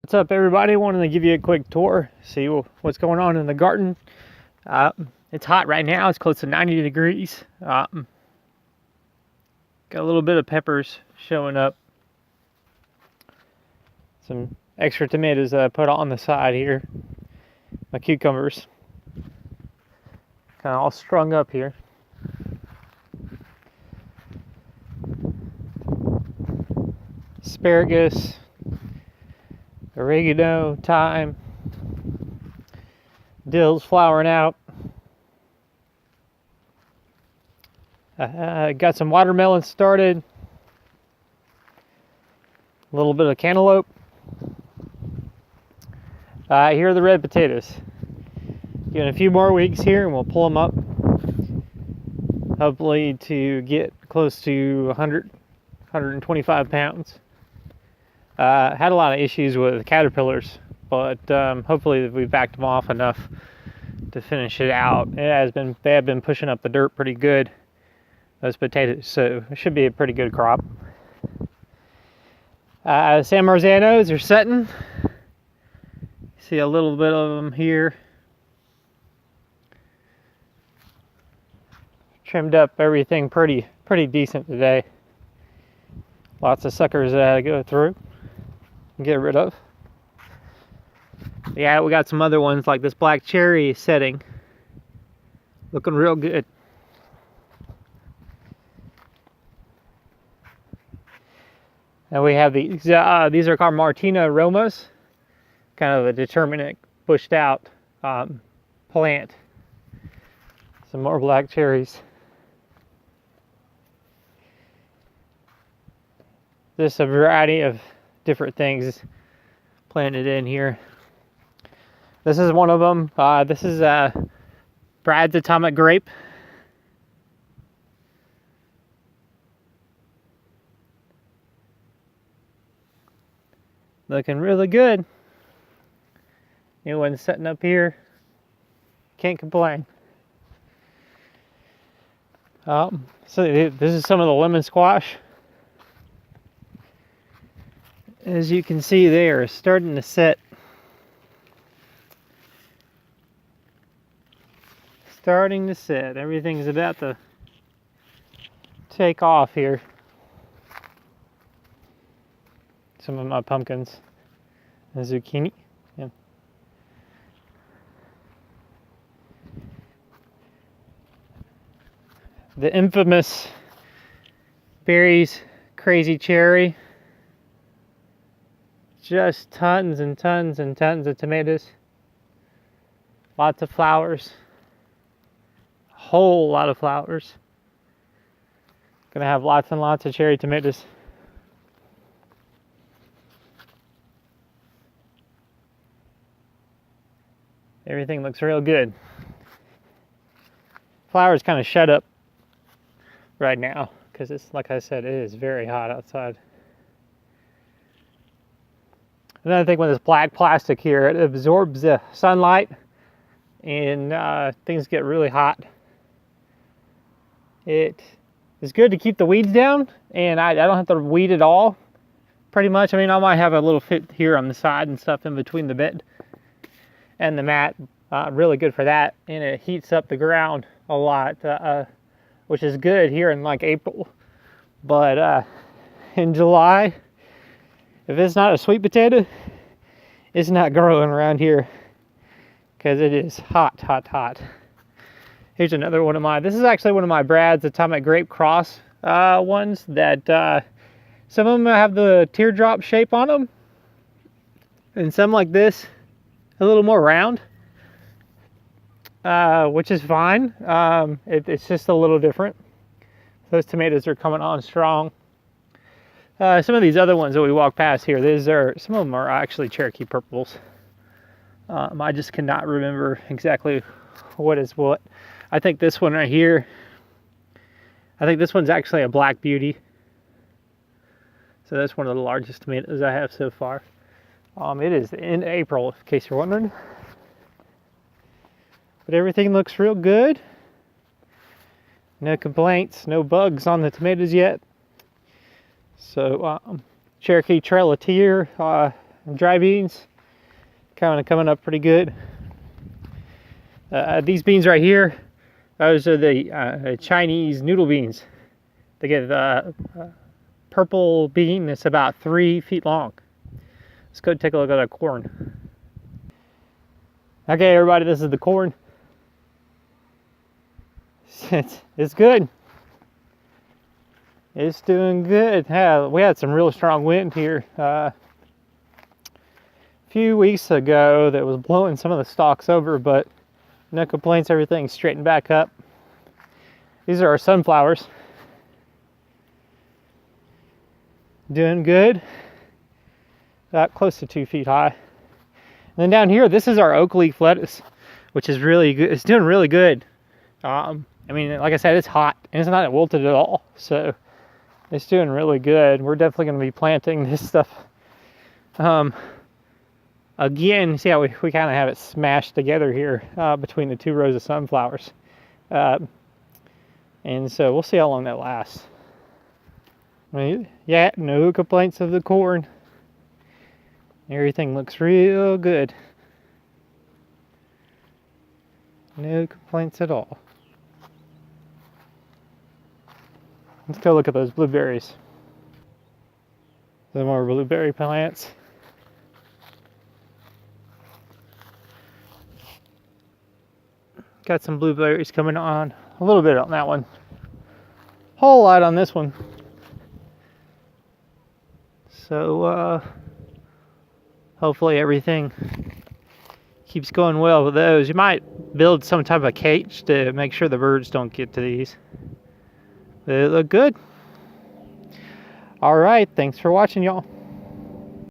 What's up, everybody? Wanted to give you a quick tour, see what's going on in the garden. It's hot right now. It's close to 90 degrees. Got a little bit of peppers showing up. Some extra tomatoes that I put on the side here. My cucumbers. Kind of all strung up here. Asparagus. Oregano, thyme, dill's flowering out. Got some watermelon started. A little bit of cantaloupe. Here are the red potatoes. Give it a few more weeks here and we'll pull them up. Hopefully to get close to 125 pounds. Had a lot of issues with caterpillars, but hopefully we've backed them off enough to finish it out. They have been pushing up the dirt pretty good, those potatoes, so it should be a pretty good crop. San Marzanos are setting. See a little bit of them here. Trimmed up everything pretty decent today. Lots of suckers that I had to go through. Get rid of. Yeah, we got some other ones like this black cherry setting. Looking real good. And we have these. These are called Martina aromas. Kind of a determinate pushed out plant. Some more black cherries. There's a variety of different things planted in here. This is one of them. This is Brad's atomic grape. Looking really good. New one setting up here. Can't complain. So this is some of the lemon squash. As you can see, they are starting to set. Starting to set. Everything's about to take off here. Some of my pumpkins. The zucchini. Yeah. The infamous Berry's Crazy Cherry. Just tons and tons and tons of tomatoes. Lots of flowers. A whole lot of flowers. Gonna have lots and lots of cherry tomatoes. Everything looks real good. Flowers kind of shut up right now because it's, like I said, it is very hot outside. Another thing with this black plastic here, it absorbs the sunlight and things get really hot. It is good to keep the weeds down, and I don't have to weed it all, pretty much. I mean, I might have a little fit here on the side and stuff in between the bed and the mat. Really good for that, and it heats up the ground a lot, which is good here in like April. But in July, if it's not a sweet potato, it's not growing around here because it is hot, hot, hot. Here's another one of mine. This is actually one of my Brad's Atomic Grape Cross ones that some of them have the teardrop shape on them, and some like this, a little more round, which is fine. It's just a little different. Those tomatoes are coming on strong. Some of these other ones that we walk past here, some of them are actually Cherokee purples. I just cannot remember exactly what is what. I think this one right here, I think this one's actually a Black Beauty. So that's one of the largest tomatoes I have so far. It is in April, in case you're wondering. But everything looks real good. No complaints, no bugs on the tomatoes yet. So Cherokee Trail of Tear dry beans, kind of coming up pretty good. These beans right here, those are the Chinese noodle beans. They get a purple bean that's about 3 feet long. Let's go take a look at that corn. Okay, everybody, this is the corn. It's good. It's doing good. Yeah, we had some real strong wind here a few weeks ago that was blowing some of the stalks over, but no complaints. Everything's straightened back up. These are our sunflowers. Doing good. About close to 2 feet high. And then down here, this is our oak leaf lettuce, which is really good. It's doing really good. I mean, like I said, it's hot and it's not wilted at all, so it's doing really good. We're definitely going to be planting this stuff again. See how we kind of have it smashed together here between the 2 rows of sunflowers, and so we'll see how long that lasts. I mean, yeah, no complaints of the corn. Everything looks real good. No complaints at all. Let's go look at those blueberries. Some more blueberry plants. Got some blueberries coming on. A little bit on that one. Whole lot on this one. So, hopefully everything keeps going well with those. You might build some type of cage to make sure the birds don't get to these. They look good. All right, thanks for watching, y'all.